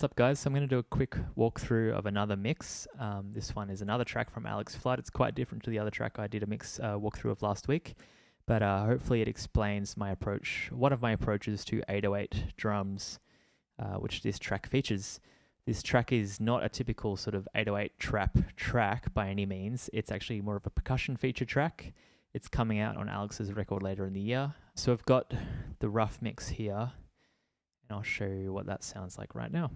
What's up guys? So I'm going to do a quick walkthrough of another mix. This one is another track from Alex Flood. It's quite different to the other track I did a mix walkthrough of last week, but hopefully it explains my approach, one of my approaches to 808 drums, which this track features. This track is not a typical sort of 808 trap track by any means. It's actually more of a percussion feature track. It's coming out on Alex's record later in the year. So I've got the rough mix here, and I'll show you what that sounds like right now.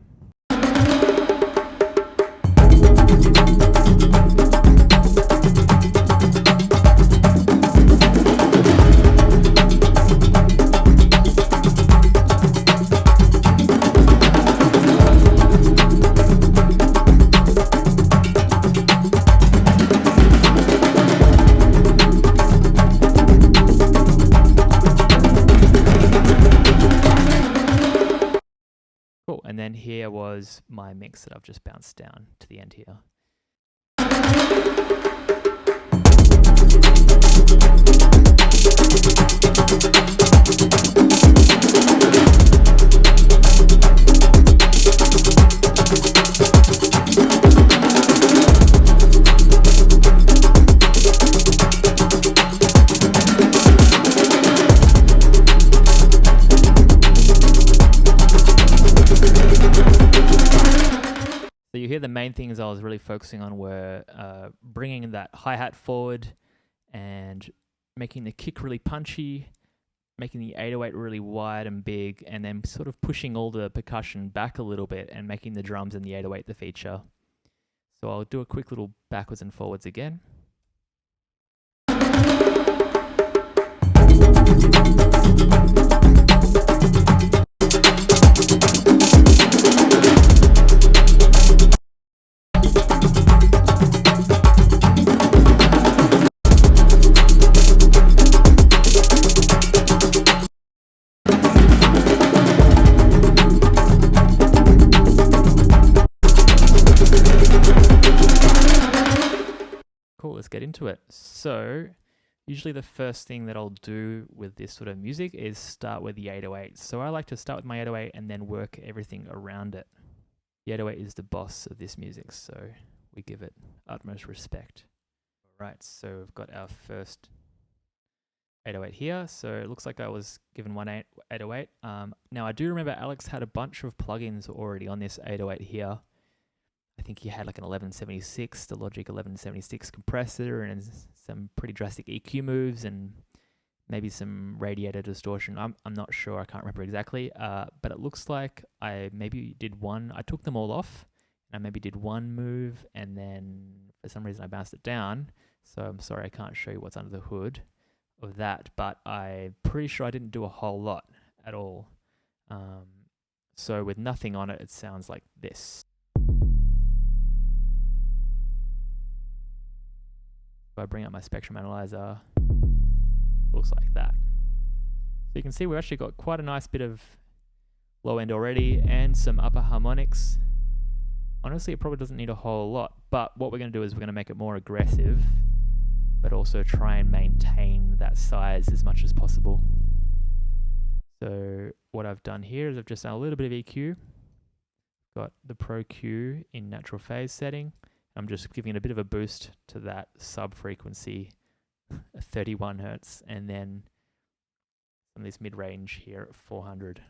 Cool, and then here was my mix that I've just bounced down to the end here. So you hear the main things I was really focusing on were bringing that hi-hat forward and making the kick really punchy, making the 808 really wide and big, and then sort of pushing all the percussion back a little bit and making the drums and the 808 the feature. So I'll do a quick little backwards and forwards again. Cool, let's get into it. So usually the first thing that I'll do with this sort of music is start with the 808. So I like to start with my 808 and then work everything around it. The 808 is the boss of this music, so we give it utmost respect. All right, so we've got our first 808 here. So it looks like I was given one 808. Now I do remember Alex had a bunch of plugins already on this 808 here. I think he had like an 1176, the Logic 1176 compressor, and some pretty drastic EQ moves, and maybe some radiator distortion. I'm not sure, I can't remember exactly, but it looks like I maybe did one, I took them all off, and I maybe did one move, and then for some reason I bounced it down, so I'm sorry I can't show you what's under the hood of that, but I'm pretty sure I didn't do a whole lot at all. So with nothing on it, it sounds like this. If I bring up my spectrum analyzer, looks like that. So you can see we've actually got quite a nice bit of low end already and some upper harmonics. Honestly, it probably doesn't need a whole lot, but what we're going to do is we're going to make it more aggressive, but also try and maintain that size as much as possible. So what I've done here is I've just done a little bit of EQ. Got the Pro Q in natural phase setting. I'm just giving it a bit of a boost to that sub frequency, 31 Hertz, and then on this mid range here at 400.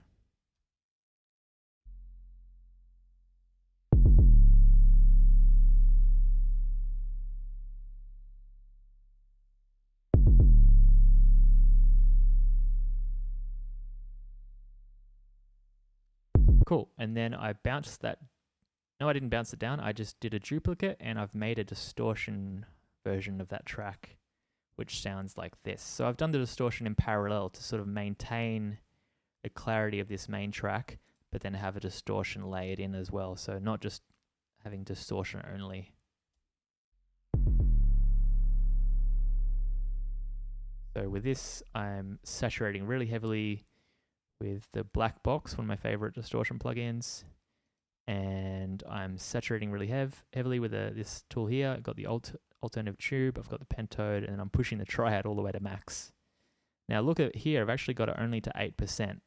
Cool, and then I bounced that. No, I didn't bounce it down. I just did a duplicate, and I've made a distortion version of that track, which sounds like this. So I've done the distortion in parallel to sort of maintain the clarity of this main track, but then have a distortion layered in as well. So not just having distortion only. So with this, I'm saturating really heavily with the Black Box, one of my favorite distortion plugins. And I'm saturating really heavily with this tool here. I've got the alternative tube, I've got the pentode, and I'm pushing the triad all the way to max. Now look at here, I've actually got it only to 8%.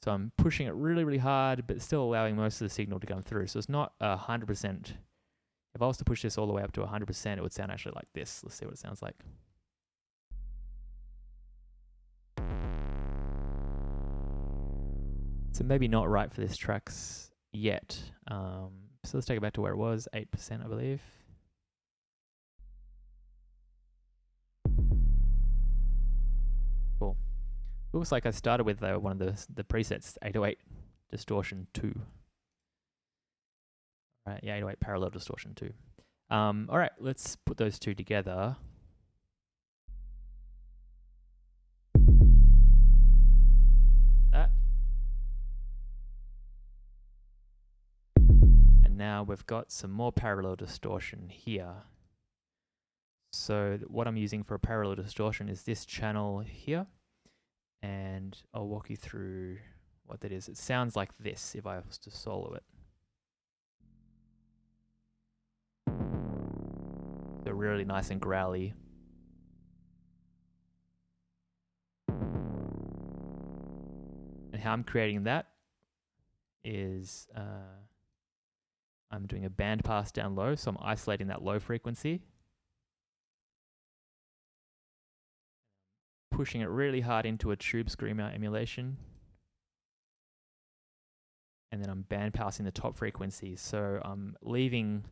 So I'm pushing it really, really hard, but still allowing most of the signal to come through. So it's not 100%. If I was to push this all the way up to 100%, it would sound actually like this. Let's see what it sounds like. So maybe not right for this tracks yet. So let's take it back to where it was, 8%, I believe. Cool. Looks like I started with one of the presets, 808 distortion 2. Right, yeah, 808 parallel distortion 2. All right, let's put those two together. That. And now we've got some more parallel distortion here. So what I'm using for a parallel distortion is this channel here. And I'll walk you through what that is. It sounds like this if I was to solo it. So really nice and growly. And how I'm creating that is I'm doing a band pass down low, so I'm isolating that low frequency. Pushing it really hard into a tube screamer emulation. And then I'm band passing the top frequency. So I'm leaving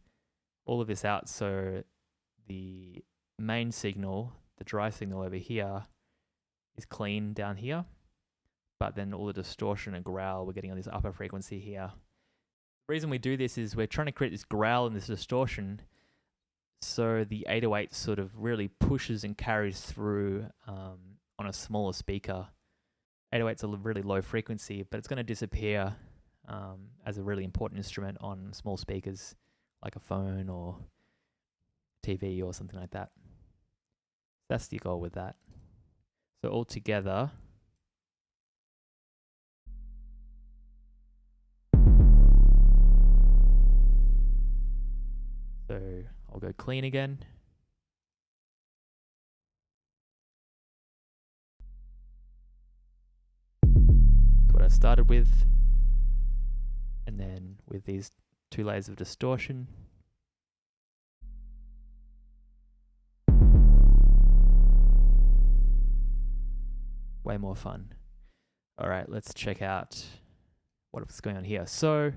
all of this out, so the main signal, the dry signal over here, is clean down here. But then all the distortion and growl we're getting on this upper frequency here. The reason we do this is we're trying to create this growl and this distortion so the 808 sort of really pushes and carries through on a smaller speaker. 808's a really low frequency, but it's going to disappear as a really important instrument on small speakers like a phone or TV or something like that. That's the goal with that. So all together, so I'll go clean again. That's what I started with. And then with these two layers of distortion. Way more fun. All right, let's check out what's going on here. So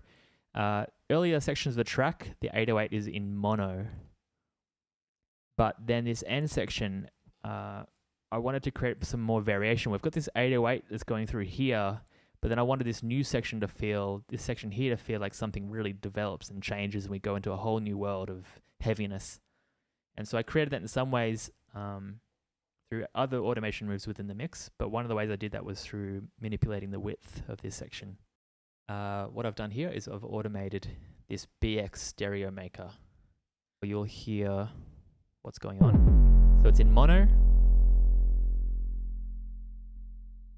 earlier sections of the track, the 808 is in mono. But then this end section, I wanted to create some more variation. We've got this 808 that's going through here, but then I wanted this new section to feel, this section here to feel like something really develops and changes and we go into a whole new world of heaviness. And so I created that in some ways through other automation moves within the mix, but one of the ways I did that was through manipulating the width of this section. What I've done here is I've automated this BX stereo maker. You'll hear what's going on. So it's in mono,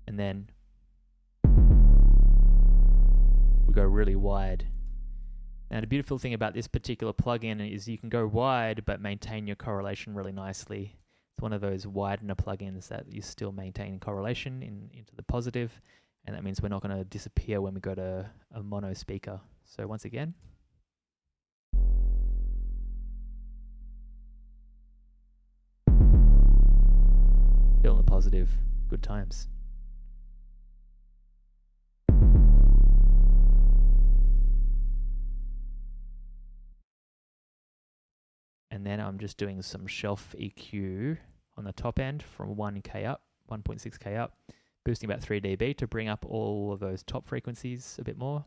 and then we go really wide. Now the beautiful thing about this particular plugin is you can go wide but maintain your correlation really nicely. It's one of those widener plugins that you still maintain correlation into the positive, and that means we're not going to disappear when we go to a mono speaker. So once again, still in the positive, good times. And then I'm just doing some shelf EQ on the top end from 1K up, 1.6K up, boosting about 3 dB to bring up all of those top frequencies a bit more.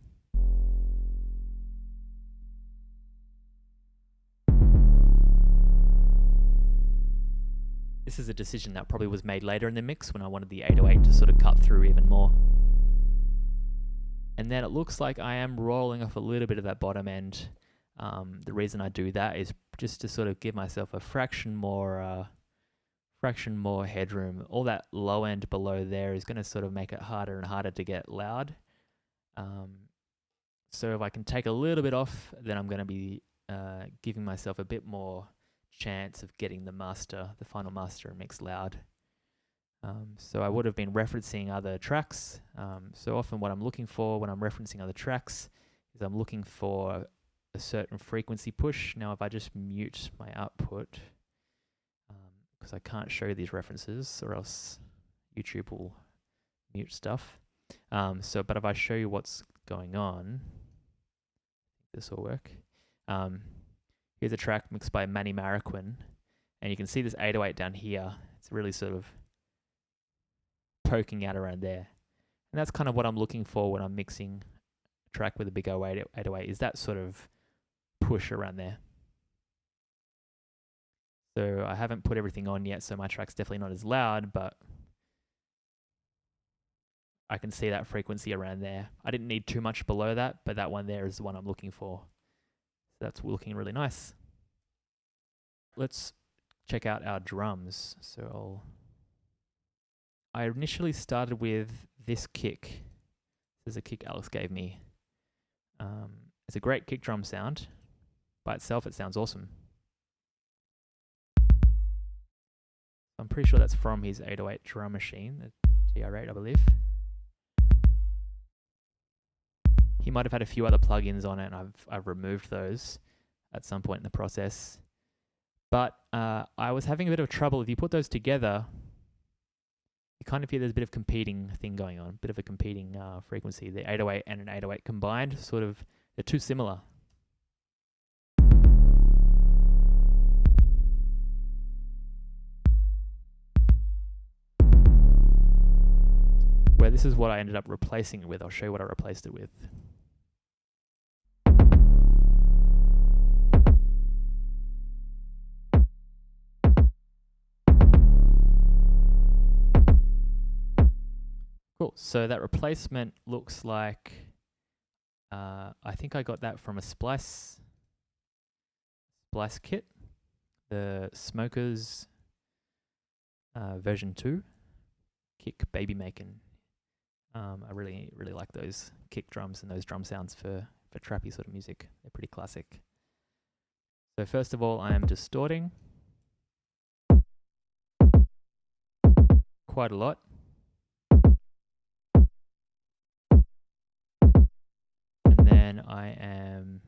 This is a decision that probably was made later in the mix when I wanted the 808 to sort of cut through even more. And then it looks like I am rolling off a little bit of that bottom end. The reason I do that is just to sort of give myself a fraction more headroom. All that low end below there is going to sort of make it harder and harder to get loud. So if I can take a little bit off, then I'm going to be giving myself a bit more chance of getting the final master mix loud. So I would have been referencing other tracks. So often what I'm looking for when I'm referencing other tracks is I'm looking for a certain frequency push. Now if I just mute my output, because I can't show these references or else YouTube will mute stuff. But if I show you what's going on, this will work. Here's a track mixed by Manny Marroquin, and you can see this 808 down here. It's really sort of poking out around there. And that's kind of what I'm looking for when I'm mixing a track with a big 808, is that sort of push around there. So I haven't put everything on yet, so my track's definitely not as loud, but I can see that frequency around there. I didn't need too much below that, but that one there is the one I'm looking for. So that's looking really nice. Let's check out our drums. So I initially started with this kick. This is a kick Alex gave me. It's a great kick drum sound. By itself, it sounds awesome. I'm pretty sure that's from his 808 drum machine, the TR8, I believe. He might have had a few other plugins on it, and I've removed those at some point in the process. But I was having a bit of trouble. If you put those together, you kind of hear there's a bit of competing thing going on, a bit of a competing frequency. The 808 and an 808 combined, sort of, they're too similar. Where this is what I ended up replacing it with. I'll show you what I replaced it with. Cool, so that replacement looks like, I think I got that from a splice kit, the Smokers version 2, Kick Baby Makin'. I really like those kick drums and those drum sounds for trappy sort of music. They're pretty classic. So first of all, I am distorting quite a lot. And then I am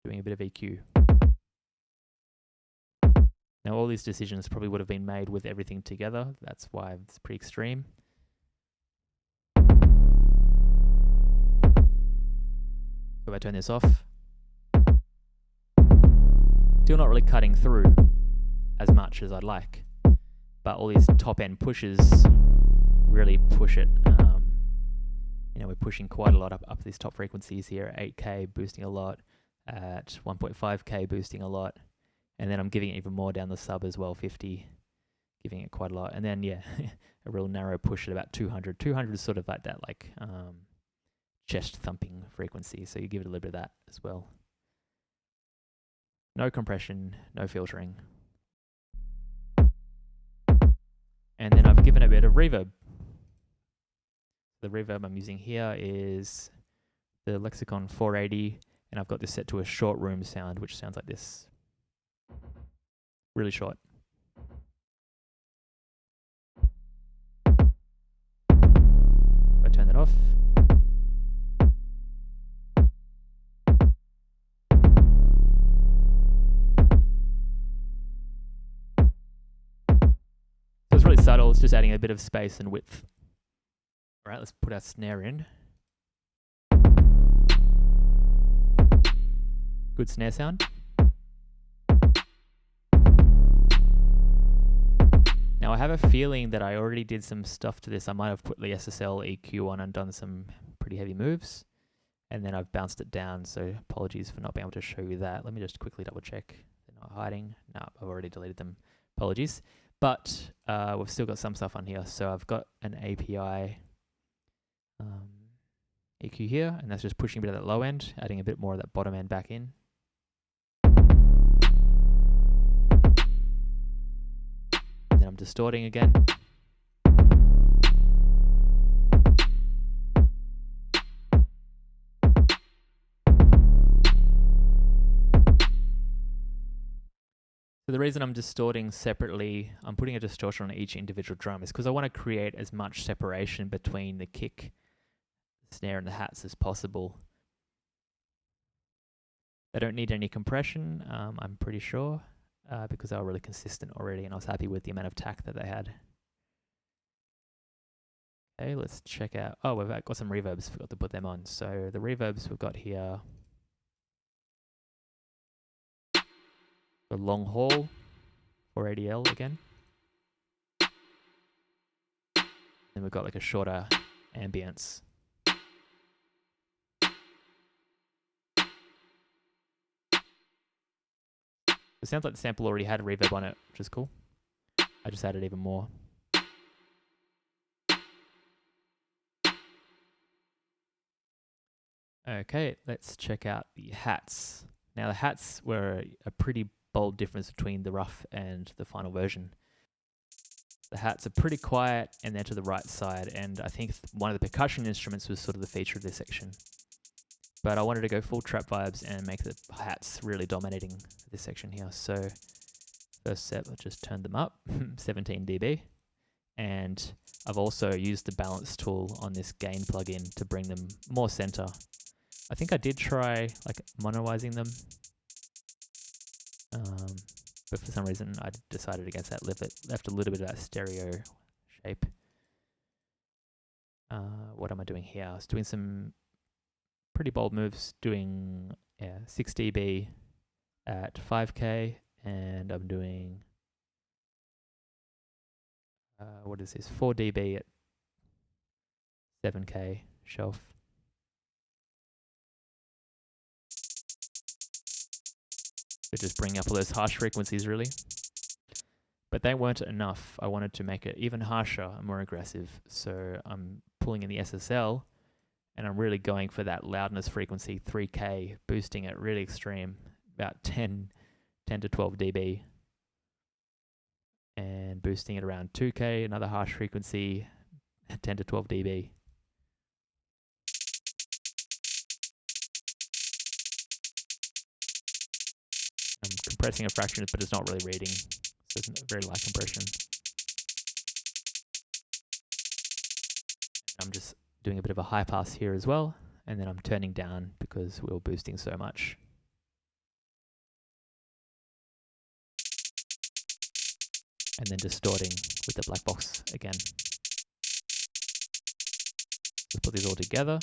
doing a bit of EQ. Now all these decisions probably would have been made with everything together. That's why it's pretty extreme. So if I turn this off, still not really cutting through as much as I'd like. But all these top end pushes really push it. You know, we're pushing quite a lot up these top frequencies here at 8K, boosting a lot, at 1.5K, boosting a lot. And then I'm giving it even more down the sub as well, 50, giving it quite a lot. And then, yeah, a real narrow push at about 200. 200 is sort of like that, like chest thumping frequency. So you give it a little bit of that as well. No compression, no filtering. And then I've given a bit of reverb. The reverb I'm using here is the Lexicon 480, and I've got this set to a short room sound, which sounds like this. Really short. I turn that off. So it's really subtle, it's just adding a bit of space and width. All right, let's put our snare in. Good snare sound. Now I have a feeling that I already did some stuff to this. I might have put the SSL EQ on and done some pretty heavy moves, and then I've bounced it down, so apologies for not being able to show you that. Let me just quickly double check. They're not hiding. No, I've already deleted them. Apologies. But we've still got some stuff on here. So I've got an API EQ here, and that's just pushing a bit of that low end, adding a bit more of that bottom end back in. And then I'm distorting again. So the reason I'm distorting separately, I'm putting a distortion on each individual drum, is because I want to create as much separation between the kick, the snare, and the hats as possible. They don't need any compression, I'm pretty sure, because they were really consistent already, and I was happy with the amount of tack that they had. Okay, let's check out. Oh, we've got some reverbs, forgot to put them on. So the reverbs we've got here, the long haul, 480L again. Then we've got like a shorter ambience. It sounds like the sample already had a reverb on it, which is cool. I just added even more. Okay, let's check out the hats. Now the hats were a pretty bold difference between the rough and the final version. The hats are pretty quiet and they're to the right side, and I think one of the percussion instruments was sort of the feature of this section. But I wanted to go full trap vibes and make the hats really dominating this section here. So first step, I just turned them up, 17 dB. And I've also used the balance tool on this gain plugin to bring them more center. I think I did try like monoizing them, but for some reason I decided against that, left a little bit of that stereo shape. What am I doing here? I was doing some pretty bold moves, doing 6 dB at 5K, and I'm doing, what is this, 4 dB at 7K shelf. So just bring up all those harsh frequencies really. But they weren't enough. I wanted to make it even harsher and more aggressive. So I'm pulling in the SSL and I'm really going for that loudness frequency, 3K, boosting it really extreme, about 10 to 12 dB. And boosting it around 2K, another harsh frequency, 10 to 12 dB. I'm compressing a fraction, but it's not really reading, so it's very light compression. I'm just doing a bit of a high pass here as well, and then I'm turning down because we were boosting so much. And then distorting with the black box again. Let's put these all together.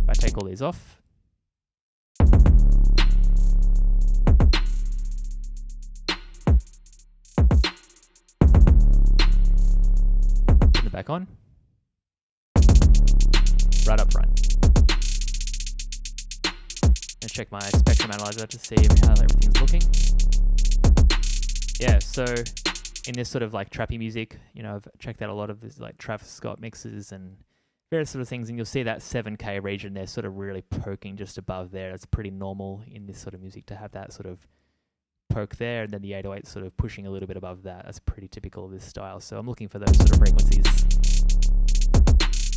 I take all these off. Put it back on. Right up front. And check my spectrum analyzer to see how everything's looking. Yeah, so in this sort of like trappy music, you know, I've checked out a lot of this like Travis Scott mixes and various sort of things, and you'll see that 7K region there sort of really poking just above there. It's pretty normal in this sort of music to have that sort of poke there, and then the 808 sort of pushing a little bit above that. That's pretty typical of this style. So I'm looking for those sort of frequencies.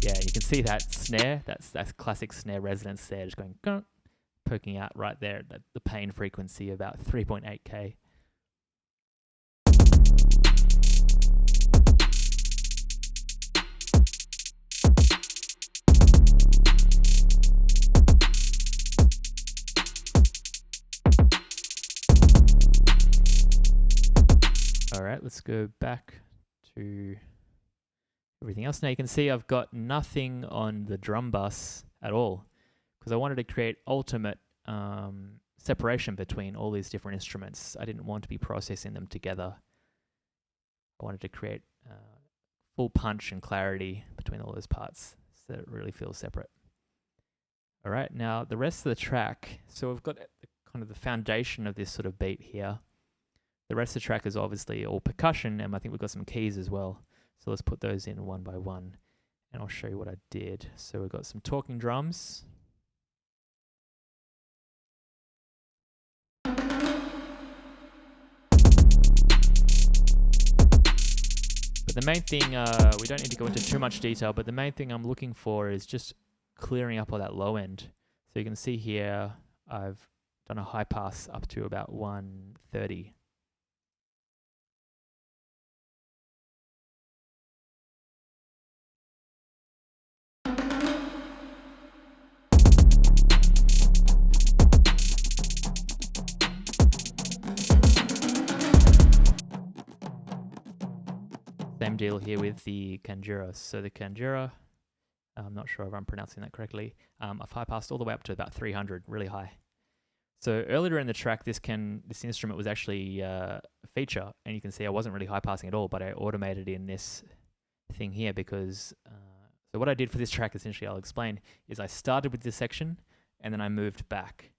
Yeah, you can see that snare, that's classic snare resonance there, just going poking out right there at the pain frequency about 3.8K. All right, let's go back to everything else. Now you can see I've got nothing on the drum bus at all because I wanted to create ultimate separation between all these different instruments. I didn't want to be processing them together. I wanted to create full punch and clarity between all those parts so that it really feels separate. All right, now the rest of the track. So we've got kind of the foundation of this sort of beat here. The rest of the track is obviously all percussion, and I think we've got some keys as well. So let's put those in one by one. and I'll show you what I did. So we've got some talking drums. But the main thing, we don't need to go into too much detail, but the main thing I'm looking for is just clearing up all that low end. So you can see here, I've done a high pass up to about 130. Same deal here with the Kanjura. So the Kanjura, I'm not sure if I'm pronouncing that correctly. I've high passed all the way up to about 300, really high. So earlier in the track, this instrument was actually a feature, and you can see I wasn't really high passing at all, but I automated in this thing here because, so what I did for this track, essentially I'll explain, is I started with this section and then I moved back.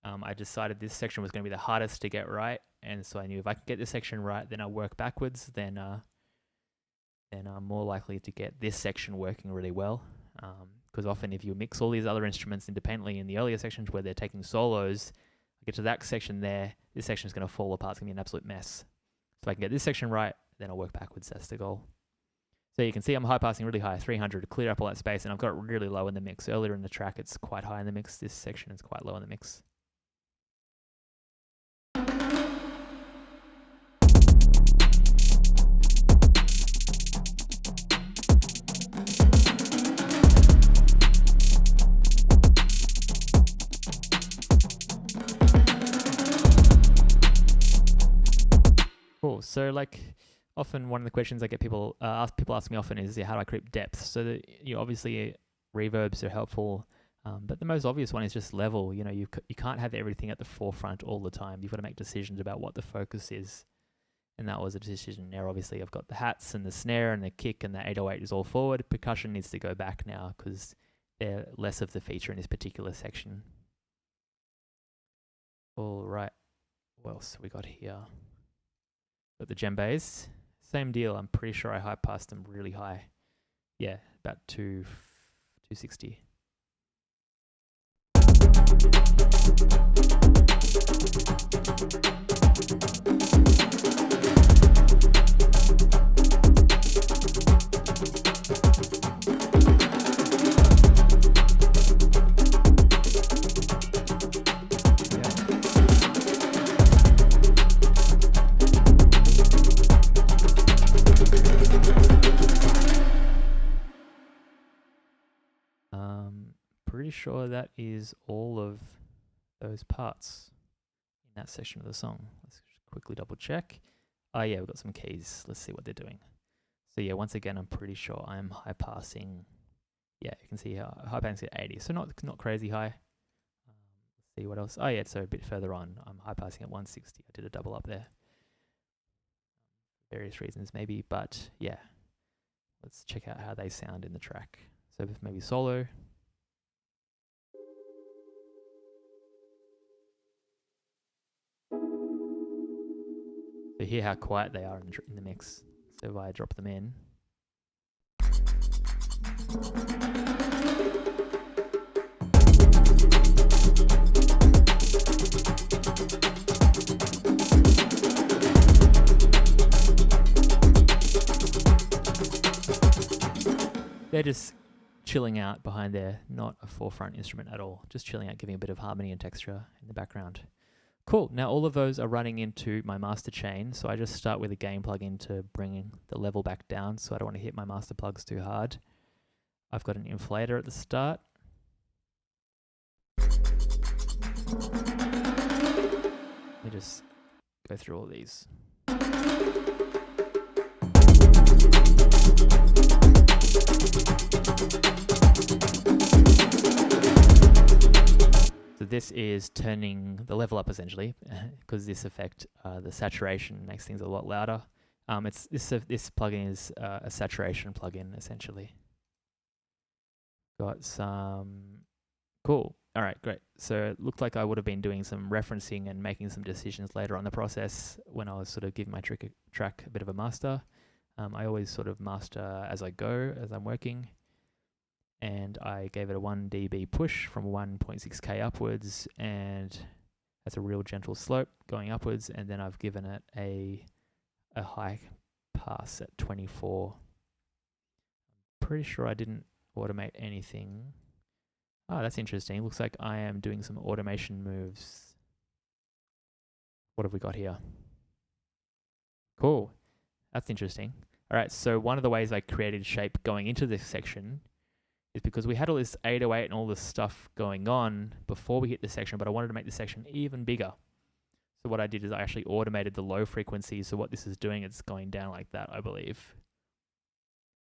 I decided this section was going to be the hardest to get right, and so I knew if I could get this section right, then I'll work backwards, then I'm more likely to get this section working really well. Because often if you mix all these other instruments independently in the earlier sections where they're taking solos, I get to that section there, this section is going to fall apart, it's going to be an absolute mess. So if I can get this section right, then I'll work backwards, that's the goal. So you can see I'm high passing really high, 300 to clear up all that space, and I've got it really low in the mix. Earlier in the track it's quite high in the mix, this section is quite low in the mix. Cool. So like often one of the questions I get people ask me often is, how do I create depth? So obviously reverbs are helpful, but the most obvious one is just level. You can't have everything at the forefront all the time. You've got to make decisions about what the focus is, and that was a decision there. Obviously I've got the hats and the snare and the kick and the 808 is all forward. Percussion needs to go back now because they're less of the feature in this particular section. All right, what else have we got here? Got the djembes, same deal. I'm pretty sure I high passed them really high. Yeah, about 260. Pretty sure that is all of those parts in that section of the song. Let's quickly double check. Oh yeah, we've got some keys. Let's see what they're doing. So yeah, once again, I'm pretty sure I'm high passing. Yeah, you can see how high passing at 80, so not crazy high. Let's see what else. Oh yeah, so a bit further on, I'm high passing at 160. I did a double up there. Various reasons maybe, but yeah. Let's check out how they sound in the track. So maybe solo. So hear how quiet they are in the mix. So if I drop them in. They're just chilling out behind there, not a forefront instrument at all. Just chilling out, giving a bit of harmony and texture in the background. Cool, now all of those are running into my master chain, so I just start with a gain plugin to bring the level back down, so I don't want to hit my master plugs too hard. I've got an inflator at the start. Let me just go through all these. So this is turning the level up essentially, because this effect, the saturation makes things a lot louder. This plugin is a saturation plugin essentially. Got some cool. All right, great. So it looked like I would have been doing some referencing and making some decisions later on in the process when I was sort of giving my track a bit of a master. I always sort of master as I go, as I'm working. And I gave it a 1 dB push from 1.6K upwards, and that's a real gentle slope going upwards. And then I've given it a high pass at 24. Pretty sure I didn't automate anything. Oh, that's interesting. Looks like I am doing some automation moves. What have we got here? Cool. That's interesting. All right, so one of the ways I created shape going into this section is because we had all this 808 and all this stuff going on before we hit this section, but I wanted to make the section even bigger. So what I did is I actually automated the low frequency. So what this is doing, it's going down like that, I believe.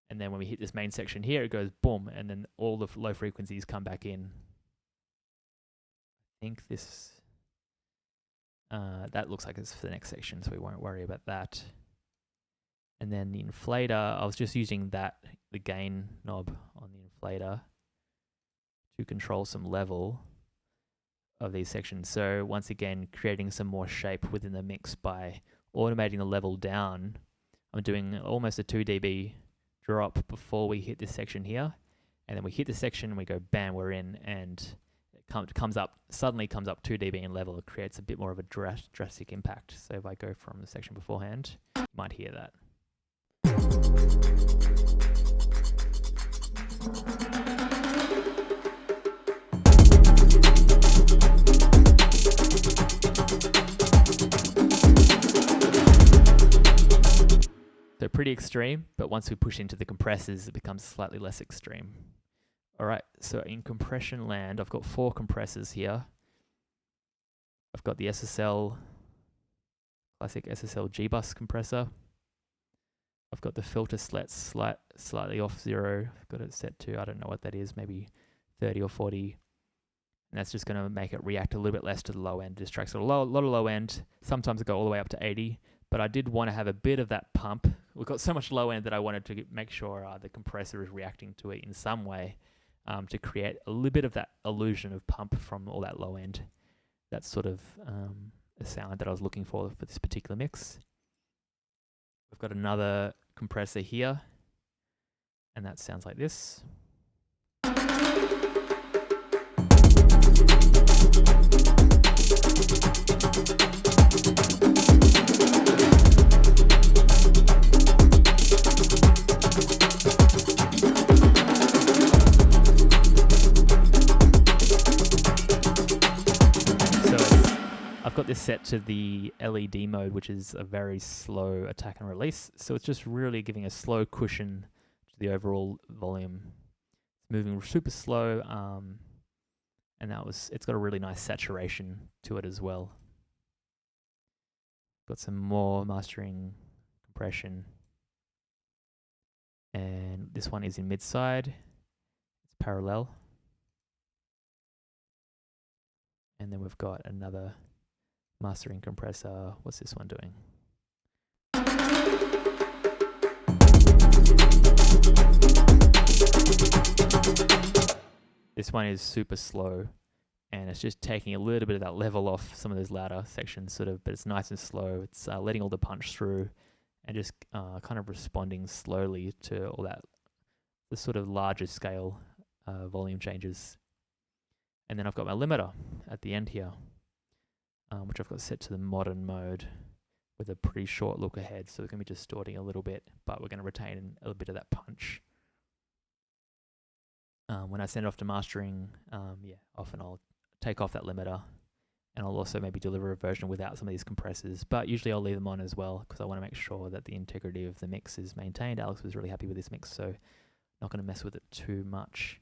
And then when we hit this main section here, it goes boom, and then all the low frequencies come back in. I think this, that looks like it's for the next section, so we won't worry about that. And then the inflator, I was just using the gain knob on the inflator to control some level of these sections. So once again, creating some more shape within the mix by automating the level down. I'm doing almost a 2 dB drop before we hit this section here. And then we hit the section and we go, bam, we're in, and it suddenly comes up 2 dB in level. It creates a bit more of a drastic impact. So if I go from the section beforehand, you might hear that. So pretty extreme, but once we push into the compressors, it becomes slightly less extreme. All right, so in compression land, I've got 4 compressors here. I've got the SSL, classic SSL G-Bus compressor. I've got the filter slightly off 0. I've got it set to, I don't know what that is, maybe 30 or 40. And that's just going to make it react a little bit less to the low end. Distracts a lot of low end. Sometimes I go all the way up to 80. But I did want to have a bit of that pump. We've got so much low end that I wanted to make sure the compressor is reacting to it in some way to create a little bit of that illusion of pump from all that low end. That's sort of a sound that I was looking for this particular mix. We've got another compressor here, and that sounds like this. Got this set to the LED mode, which is a very slow attack and release. So it's just really giving a slow cushion to the overall volume. It's moving super slow, and it's got a really nice saturation to it as well. Got some more mastering compression. And this one is in mid-side. It's parallel. And then we've got another mastering compressor. What's this one doing? This one is super slow, and it's just taking a little bit of that level off some of those louder sections, but it's nice and slow. It's letting all the punch through and just kind of responding slowly to all that, the sort of larger scale volume changes. And then I've got my limiter at the end here, which I've got set to the modern mode with a pretty short look ahead. So we're going to be distorting a little bit, but we're going to retain a little bit of that punch. When I send it off to mastering, often I'll take off that limiter, and I'll also maybe deliver a version without some of these compressors, but usually I'll leave them on as well because I want to make sure that the integrity of the mix is maintained. Alex was really happy with this mix, so not going to mess with it too much.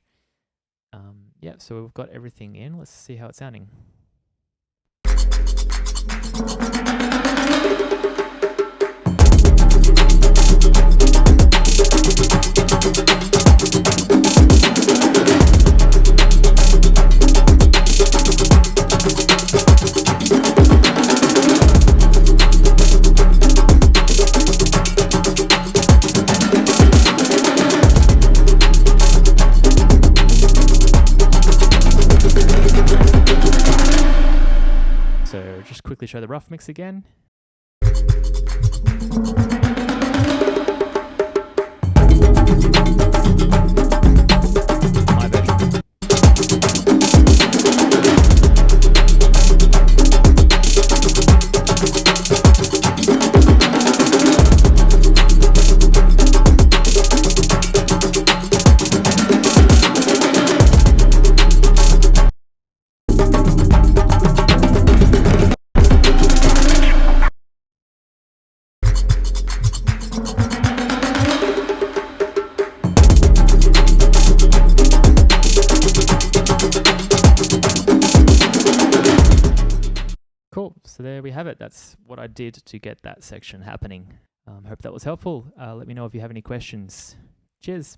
So we've got everything in. Let's see how it's sounding. So just quickly show the rough mix again. So there we have it. That's what I did to get that section happening. Hope that was helpful. Let me know if you have any questions. Cheers.